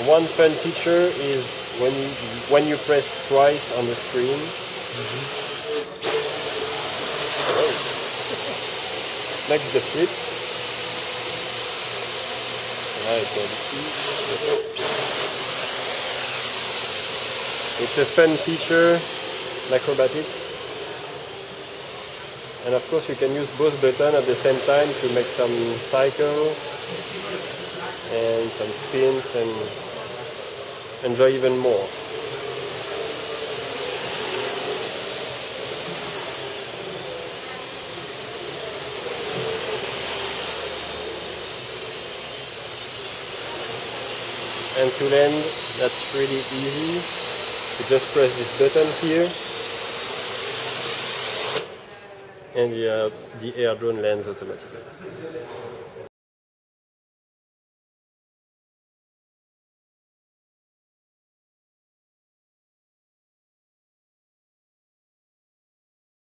one fun feature is when you press twice on the screen. Makes the flip. Right, it's a fun feature, acrobatics. And of course you can use both buttons at the same time to make some cycle and some spins and enjoy even more. And to land, that's really easy. You just press this button here, and the AR drone lands automatically.